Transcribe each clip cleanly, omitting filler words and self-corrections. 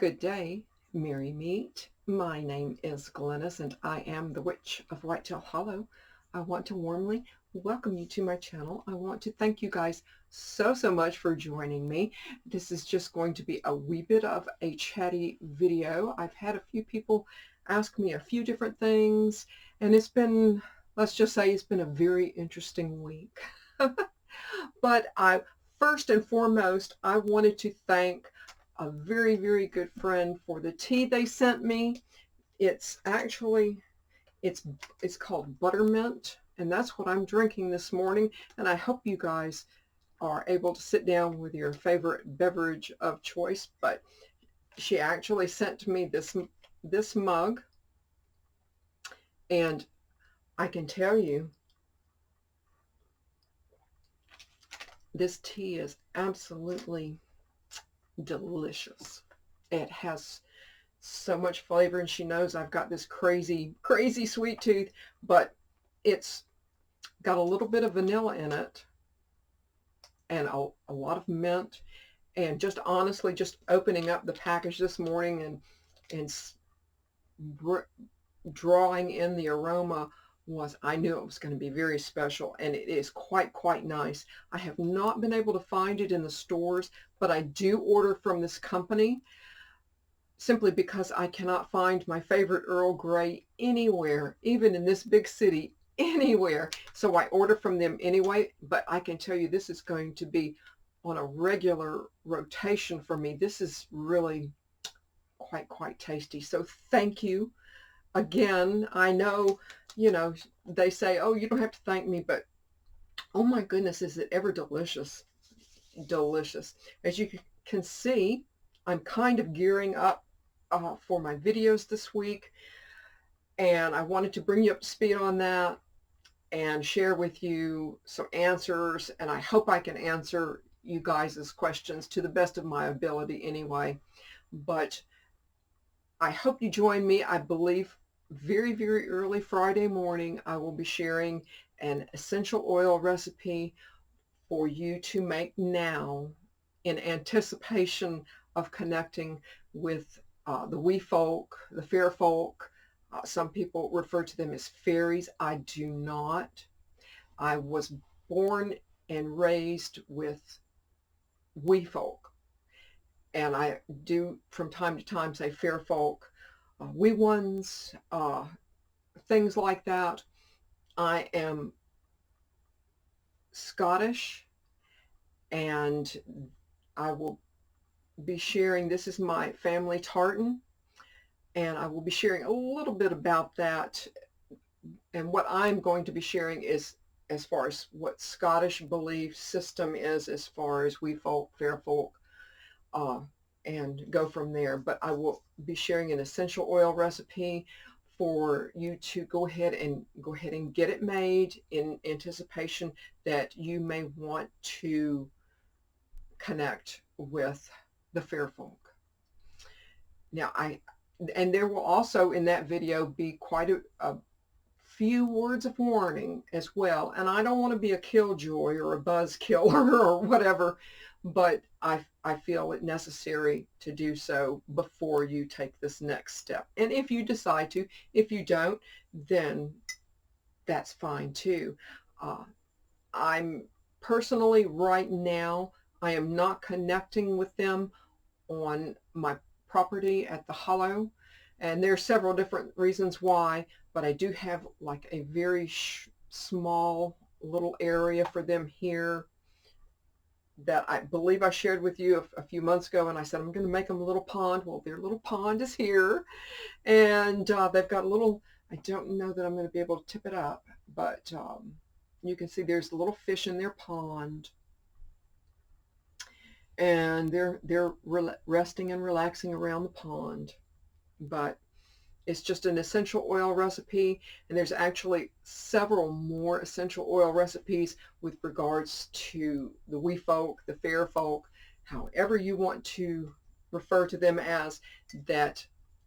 Good day, merry meet. My name is Glennis and I am the Witch of Whitetail Hollow. I want to warmly welcome you to my channel. I want to thank you guys so much for joining me. This is just going to be a wee bit of a chatty video. I've had a few people ask me a few different things and it's been, let's just say it's been a very interesting week. But first and foremost, I wanted to thank a very good friend for the tea they sent me. It's actually, it's called buttermint, and that's what I'm drinking this morning. And I hope you guys are able to sit down with your favorite beverage of choice. But she actually sent me this mug, and I can tell you this tea is absolutely delicious. It has so much flavor, and she knows I've got this crazy sweet tooth, but it's got a little bit of vanilla in it and a lot of mint. And just honestly, just opening up the package this morning and drawing in the aroma, I knew it was going to be very special, and it is quite nice. I have not been able to find it in the stores, but I do order from this company simply because I cannot find my favorite Earl Grey anywhere, even in this big city, anywhere. So I order from them anyway, but I can tell you this is going to be on a regular rotation for me. This is really quite tasty. So thank you. Again, I know, they say, oh, you don't have to thank me, but oh my goodness, is it ever delicious. Delicious. As you can see, I'm kind of gearing up for my videos this week, and I wanted to bring you up to speed on that and share with you some answers, and I hope I can answer you guys' questions to the best of my ability anyway. But I hope you join me. I believe very early Friday morning I will be sharing an essential oil recipe for you to make now in anticipation of connecting with the wee folk, the fair folk. Some people refer to them as fairies. I do not. I was born and raised with wee folk, and I do from time to time say fair folk, wee ones, things like that. I am Scottish, and I will be sharing, this is my family tartan, and I will be sharing a little bit about that. And what I'm going to be sharing is as far as what Scottish belief system is as far as wee folk, fair folk, and go from there. But I will be sharing an essential oil recipe for you to go ahead and get it made in anticipation that you may want to connect with the fair folk. Now, and there will also in that video be quite a few words of warning as well. And I don't want to be a killjoy or a buzz killer or whatever, but I feel it necessary to do so before you take this next step. And if you decide to, if you don't, then that's fine too. I'm personally right now, I am not connecting with them on my property at the Hollow, and there are several different reasons why, but I do have like a very small little area for them here that I believe I shared with you a few months ago, and I said I'm going to make them a little pond. Well, their little pond is here, and they've got a little, I don't know that I'm going to be able to tip it up, but you can see there's a little fish in their pond, and they're resting and relaxing around the pond. But it's just an essential oil recipe, and there's actually several more essential oil recipes with regards to the wee folk, the fair folk, however you want to refer to them as, that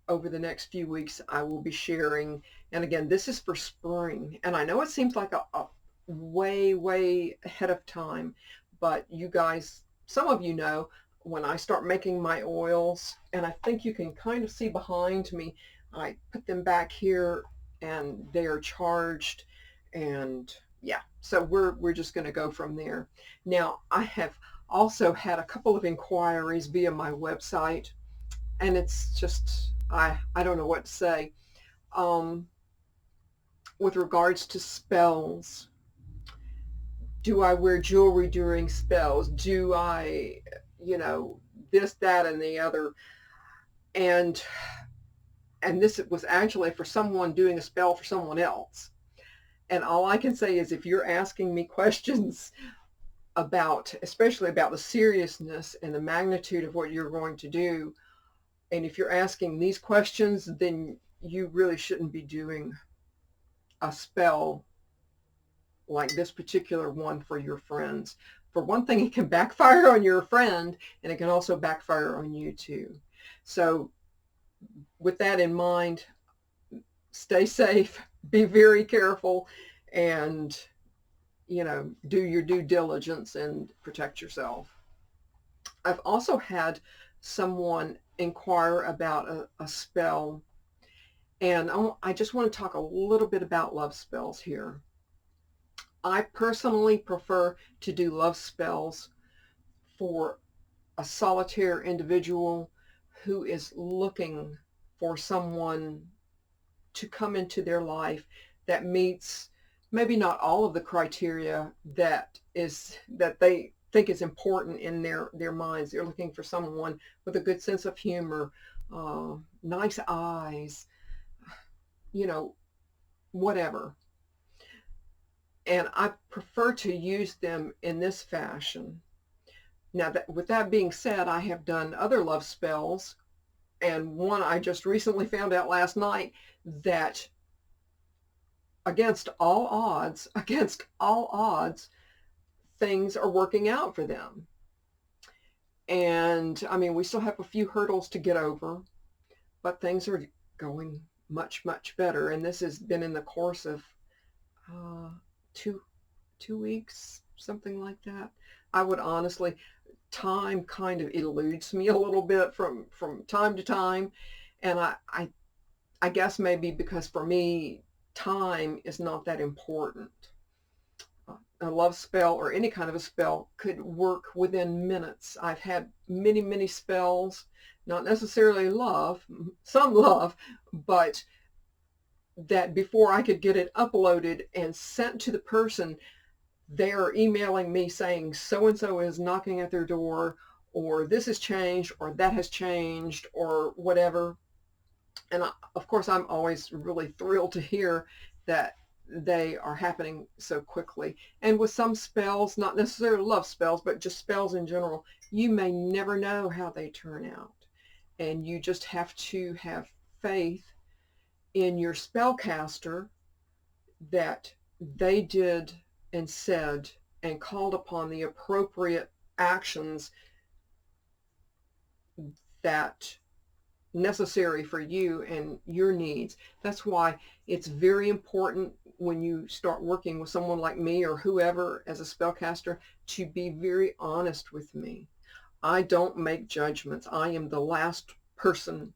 over the next few weeks I will be sharing. And again, this is for spring, and I know it seems like a way ahead of time, but you guys, some of you know, when I start making my oils, and I think you can kind of see behind me, I put them back here and they are charged, and yeah, so we're just going to go from there. Now, I have also had a couple of inquiries via my website, and it's just I don't know what to say. Um, with regards to spells, do I wear jewelry during spells? Do I, you know, this, that, and the other? And this was actually for someone doing a spell for someone else. And all I can say is, if you're asking me questions about, especially about the seriousness and the magnitude of what you're going to do, and if you're asking these questions, then you really shouldn't be doing a spell like this particular one for your friends. For one thing, it can backfire on your friend, and it can also backfire on you too. So with that in mind, stay safe, be very careful, and, you know, do your due diligence and protect yourself. I've also had someone inquire about a spell, and I just want to talk a little bit about love spells here. I personally prefer to do love spells for a solitaire individual who is looking for someone to come into their life that meets maybe not all of the criteria that they think is important in their minds. They're looking for someone with a good sense of humor, nice eyes, you know, whatever. And I prefer to use them in this fashion. Now, with that being said, I have done other love spells, and one I just recently found out last night that against all odds, things are working out for them. And I mean, we still have a few hurdles to get over, but things are going much, much better. And this has been in the course of uh, two weeks, something like that. I would honestly, time kind of eludes me a little bit from time to time. And I guess maybe because for me, time is not that important. A love spell or any kind of a spell could work within minutes. I've had many, many spells, not necessarily love, some love, but that before I could get it uploaded and sent to the person, they're emailing me saying so-and-so is knocking at their door, or this has changed, or that has changed, or whatever. And of course, I'm always really thrilled to hear that they are happening so quickly. And with some spells, not necessarily love spells, but just spells in general, you may never know how they turn out. And you just have to have faith in your spellcaster that they did and said and called upon the appropriate actions that necessary for you and your needs. That's why it's very important when you start working with someone like me or whoever as a spellcaster to be very honest with me. I don't make judgments. I am the last person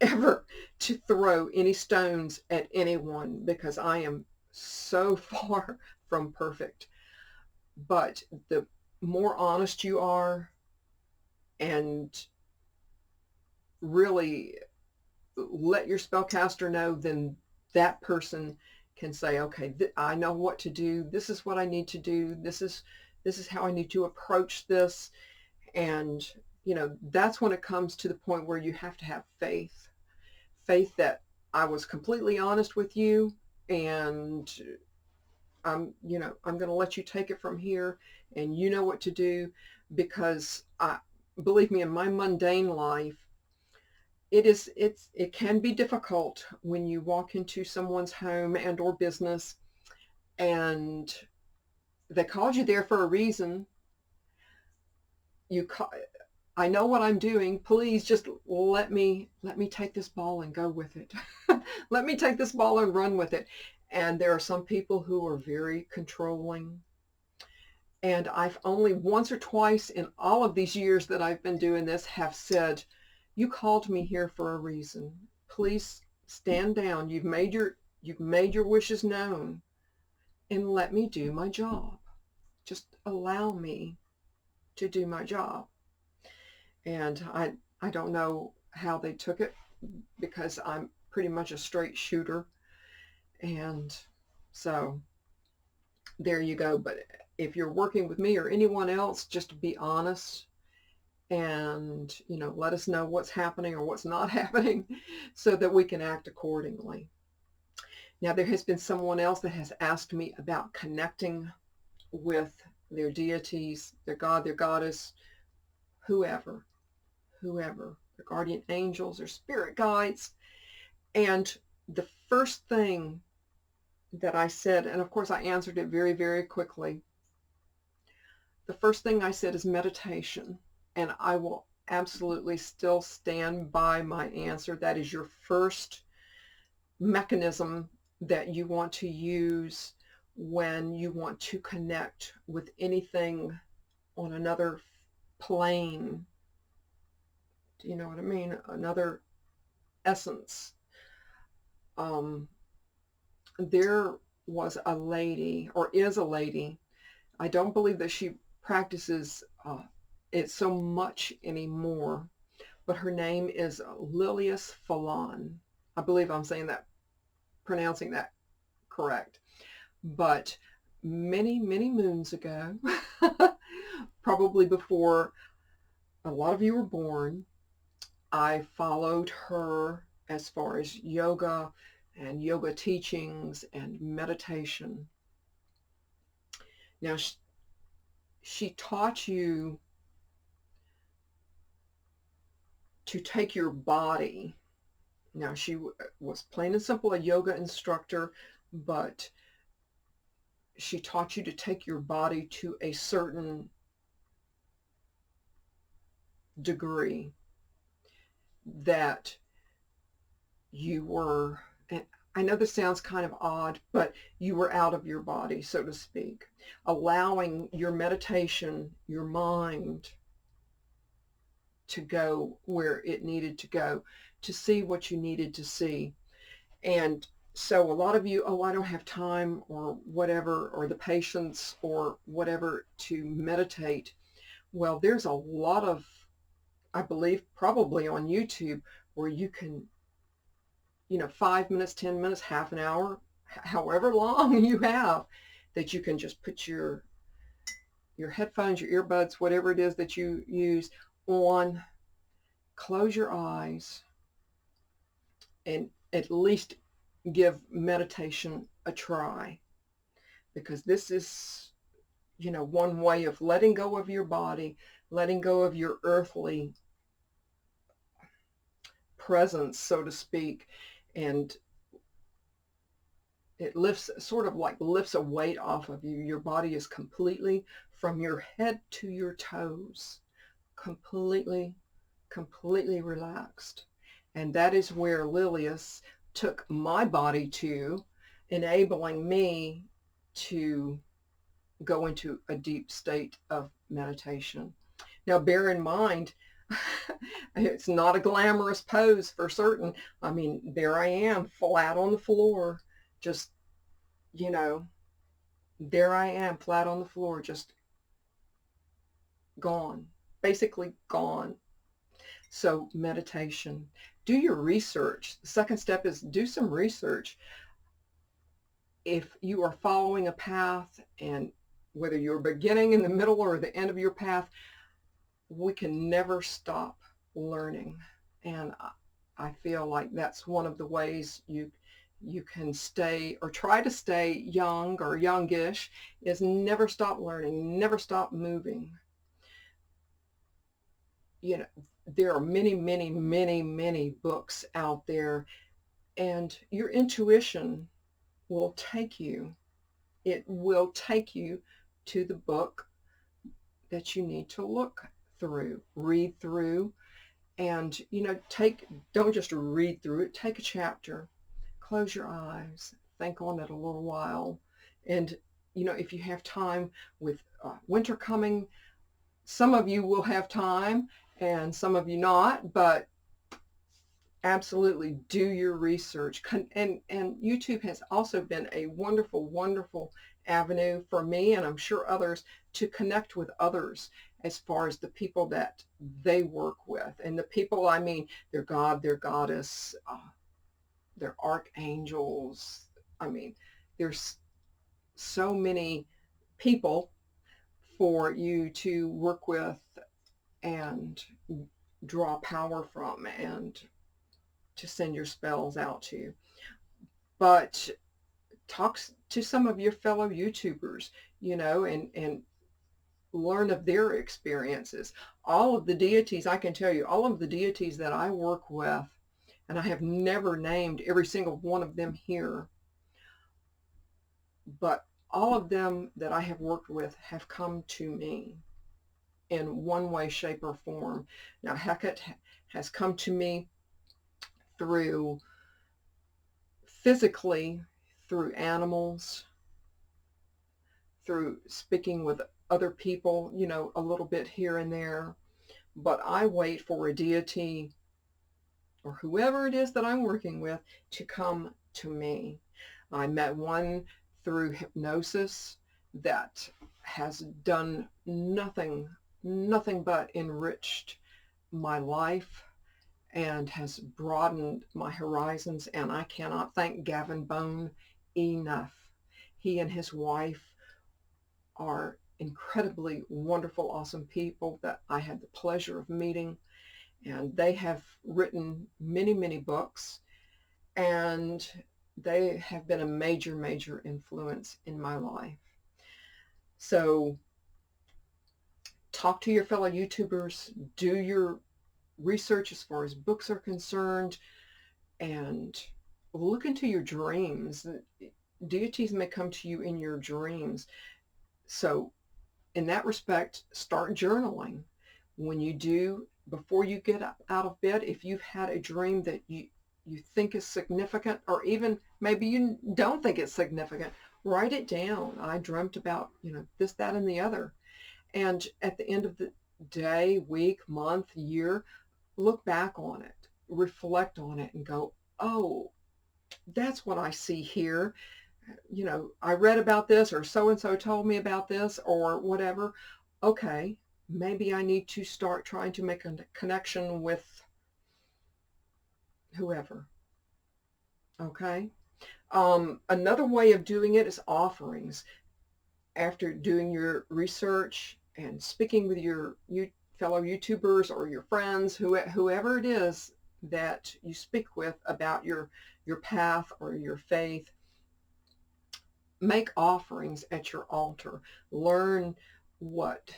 ever to throw any stones at anyone because I am so far from perfect. But the more honest you are and really let your spellcaster know, then that person can say, okay, I know what to do. This is what I need to do. This is how I need to approach this. And, you know, that's when it comes to the point where you have to have faith. Faith that I was completely honest with you, and I'm going to let you take it from here, and you know what to do. Because believe me, in my mundane life, it can be difficult when you walk into someone's home and or business, and they called you there for a reason. I know what I'm doing. Please just let me take this ball and go with it. Let me take this ball and run with it. And there are some people who are very controlling, And I've only once or twice in all of these years that I've been doing this have said, you called me here for a reason. Please stand down. You've made your wishes known, and let me do my job. Just allow me to do my job. And I don't know how they took it, because I'm pretty much a straight shooter. And so there you go. But if you're working with me or anyone else, just be honest, and let us know what's happening or what's not happening, so that we can act accordingly. Now, there has been someone else that has asked me about connecting with their deities, their god, their goddess, whoever, their guardian angels or spirit guides. And the first thing that I said, and of course I answered it very, very quickly, the first thing I said is meditation. And I will absolutely still stand by my answer. That is your first mechanism that you want to use when you want to connect with anything on another plane. Do you know what I mean? Another essence. There was a lady, or is a lady, I don't believe that she practices it so much anymore, but her name is Lilius Falan. I believe I'm pronouncing that correct. But many, many moons ago, probably before a lot of you were born, I followed her as far as yoga and yoga teachings and meditation. Now, she taught you to take your body. Now, she was plain and simple a yoga instructor, but she taught you to take your body to a certain degree that you were, and I know this sounds kind of odd, but you were out of your body, so to speak, allowing your meditation, your mind, to go where it needed to go, to see what you needed to see. And so a lot of you, oh, I don't have time or whatever, or the patience or whatever to meditate. Well, there's a lot of, I believe, probably on YouTube, where you can, 5 minutes, 10 minutes, half an hour, however long you have, that you can just put your headphones, your earbuds, whatever it is that you use on, close your eyes, and at least give meditation a try. Because this is, one way of letting go of your body, letting go of your earthly presence, so to speak, and it sort of like lifts a weight off of you. Your body is completely, from your head to your toes, completely, completely relaxed. And that is where Lilius took my body to, enabling me to go into a deep state of meditation. Now, bear in mind, it's not a glamorous pose for certain. I mean, there I am, flat on the floor, just, there I am, flat on the floor, just gone, basically gone. So meditation, do your research. The second step is do some research. If you are following a path, and whether you're beginning, in the middle, or the end of your path, we can never stop learning. And I feel like that's one of the ways you can stay, or try to stay young or youngish, is never stop learning, never stop moving. There are many, many, many, many books out there, and your intuition will take you. It will take you to the book that you need to look through, read through, and, don't just read through it, take a chapter, close your eyes, think on it a little while, and you know, if you have time with winter coming, some of you will have time and some of you not, but absolutely do your research. And YouTube has also been a wonderful, wonderful avenue for me, and I'm sure others, to connect with others as far as the people that they work with. And the people, I mean, their God, their goddess, their archangels. I mean, there's so many people for you to work with and draw power from and to send your spells out to. But talk to some of your fellow YouTubers, you know, and learn of their experiences. All of the deities, I can tell you, all of the deities that I work with, and I have never named every single one of them here, but all of them that I have worked with have come to me in one way, shape, or form. Now, Hecate has come to me through physically, through animals, through speaking with other people, you know, a little bit here and there. But I wait for a deity or whoever it is that I'm working with to come to me. I met one through hypnosis that has done nothing but enriched my life and has broadened my horizons. And I cannot thank Gavin Bone enough. He and his wife are incredibly wonderful, awesome people that I had the pleasure of meeting. And they have written many, many books, and they have been a major, major influence in my life. So talk to your fellow YouTubers, do your research as far as books are concerned, and look into your dreams. Deities may come to you in your dreams. So in that respect, start journaling. When you do, before you get up out of bed, if you've had a dream that you think is significant, or even maybe you don't think it's significant, write it down. I dreamt about, you know, this, that, and the other. And at the end of the day, week, month, year, look back on it, reflect on it, and go, oh, that's what I see here. You know, I read about this, or so-and-so told me about this, or whatever. Okay, maybe I need to start trying to make a connection with whoever. Okay. Another way of doing it is offerings. After doing your research and speaking with your fellow YouTubers or your friends, whoever it is that you speak with about your path or your faith, make offerings at your altar. Learn what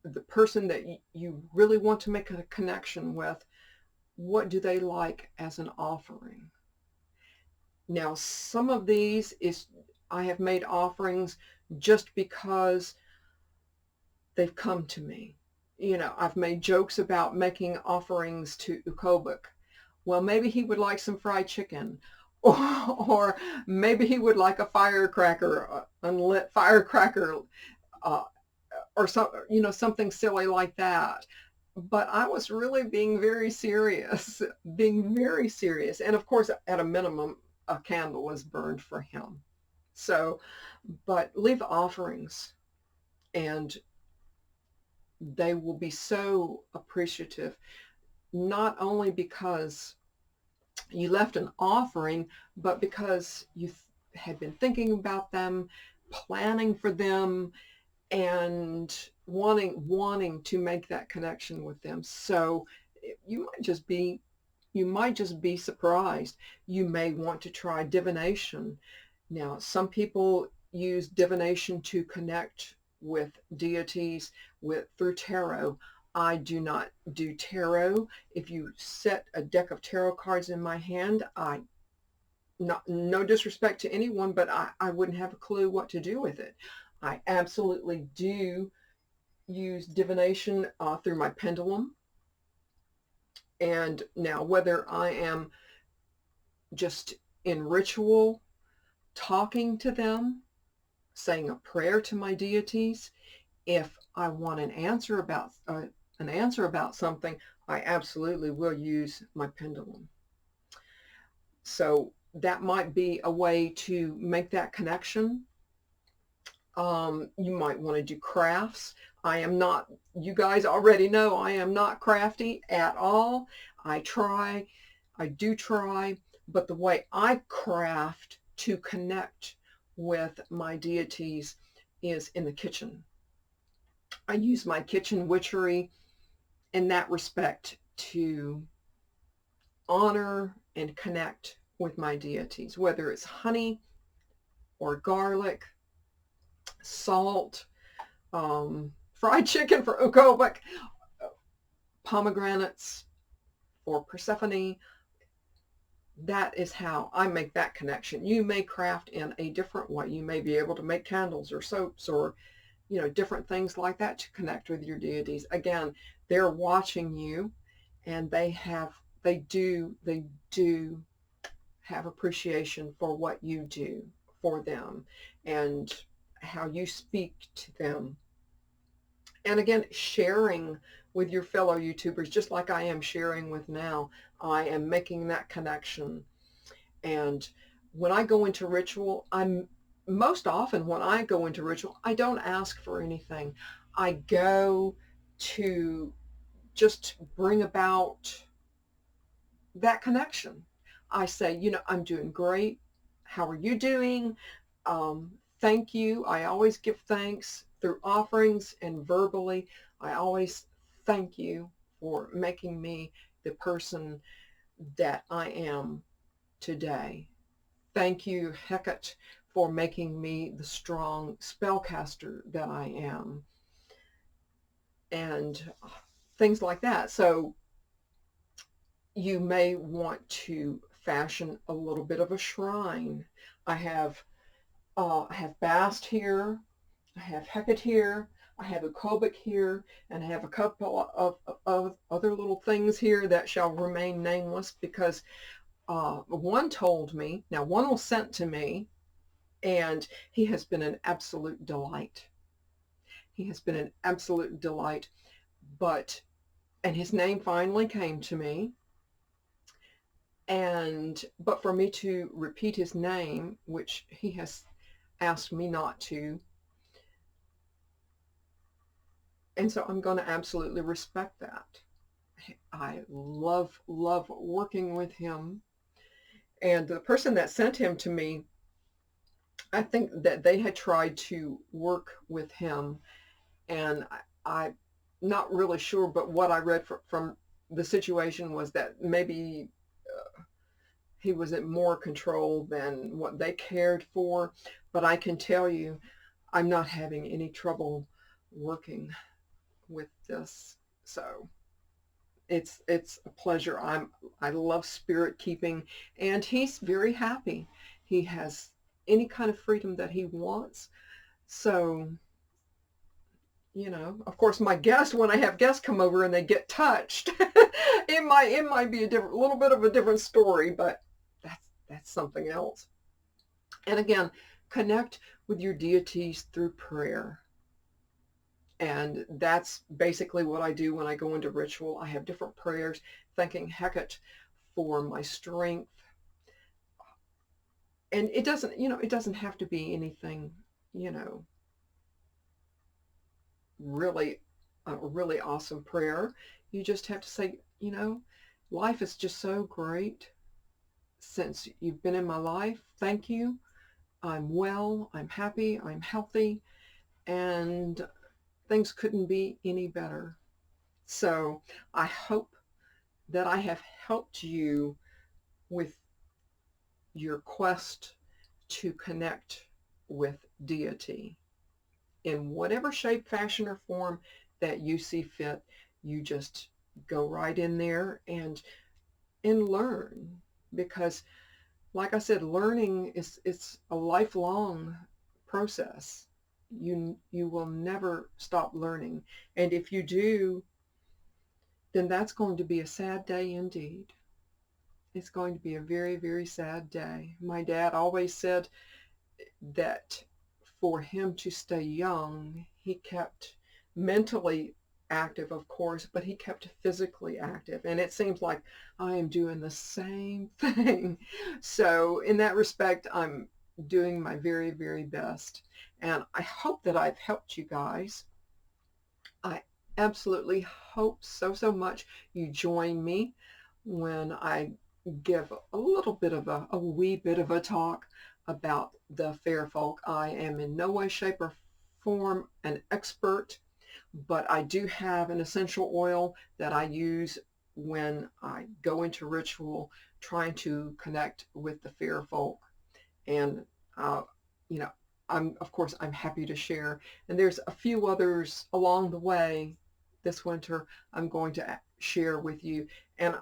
the person that you really want to make a connection with, what do they like as an offering? Now, some of these is I have made offerings just because they've come to me. You know, I've made jokes about making offerings to Ukobuk. Well, maybe he would like some fried chicken, or maybe he would like a firecracker, unlit firecracker, uh, or some, you know, something silly like that. But I was really being very serious, being very serious. And of course, at a minimum, a candle was burned for him. So, but leave offerings, and they will be so appreciative, not only because you left an offering, but because you had been thinking about them, planning for them, and wanting to make that connection with them. So you might just be surprised. You may want to try divination. Now, some people use divination to connect with deities through tarot. I do not do tarot. If you set a deck of tarot cards in my hand, no disrespect to anyone, but I wouldn't have a clue what to do with it. I absolutely do use divination through my pendulum. And now, whether I am just in ritual talking to them, saying a prayer to my deities. If I want an answer about something, I absolutely will use my pendulum. So that might be a way to make that connection. You might want to do crafts. I am not, you guys already know I am not crafty at all. I try, I do try, but the way I craft to connect with my deities is in the kitchen. I use my kitchen witchery in that respect to honor and connect with my deities, whether it's honey or garlic, salt, fried chicken for Ukobek, pomegranates for Persephone. That is how I make that connection. You may craft in a different way. You may be able to make candles or soaps or, different things like that to connect with your deities. Again, they're watching you, and they do have appreciation for what you do for them and how you speak to them. And again, sharing with your fellow YouTubers, just like I am sharing with now, I am making that connection. And when I go into ritual, most often when I go into ritual, I don't ask for anything. I go to just bring about that connection. I say, I'm doing great. How are you doing? Thank you. I always give thanks through offerings and verbally. I always thank you for making me the person that I am today. Thank you, Hecate, for making me the strong spellcaster that I am. And things like that. So you may want to fashion a little bit of a shrine. I have Bast here, I have Hecate here, I have Ukobek here, and I have a couple of other little things here that shall remain nameless because one told me, now one was sent to me, and he has been an absolute delight. He has been an absolute delight, and his name finally came to me. But for me to repeat his name, which he has asked me not to, and so I'm going to absolutely respect that. I love working with him. And the person that sent him to me, I think that they had tried to work with him, and I'm not really sure, but what I read from the situation was that maybe he was in more control than what they cared for. But I can tell you, I'm not having any trouble working with this. So it's a pleasure. I love spirit keeping, and he's very happy. He has any kind of freedom that he wants. So, of course, my guests, when I have guests come over and they get touched, it might be a little bit of a different story, but that's something else. And again, connect with your deities through prayer. And that's basically what I do when I go into ritual. I have different prayers, thanking Hecate for my strength. And it doesn't have to be anything, really, a really awesome prayer. You just have to say, life is just so great since you've been in my life. Thank you. I'm well, I'm happy, I'm healthy, and things couldn't be any better. So I hope that I have helped you with your quest to connect with deity in whatever shape, fashion, or form that you see fit. You just go right in there and learn, because like I said, learning it's a lifelong process. You will never stop learning. And if you do, then that's going to be a sad day indeed. It's going to be a very, very sad day. My dad always said that for him to stay young, he kept mentally active, of course, but he kept physically active. And it seems like I am doing the same thing. So in that respect, I'm doing my very, very best. And I hope that I've helped you guys. I absolutely hope so, so much you join me when I give a little bit of a wee bit of a talk about the fair folk. I am in no way, shape, or form an expert, but I do have an essential oil that I use when I go into ritual trying to connect with the fair folk. And, you know, of course, I'm happy to share. And there's a few others along the way this winter I'm going to share with you. And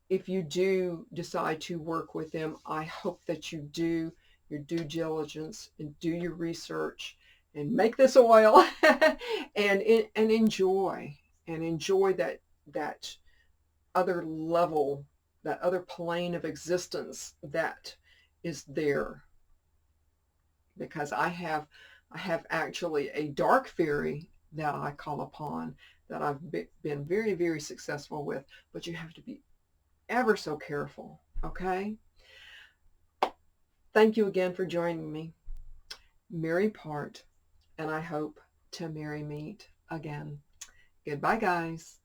if you do decide to work with them, I hope that you do your due diligence and do your research and make this oil and enjoy that other level, that other plane of existence that is there. Because I have actually a dark fairy that I call upon that I've been very, very successful with, but you have to be ever so careful, okay? Thank you again for joining me. Merry part, and I hope to merry meet again. Goodbye, guys.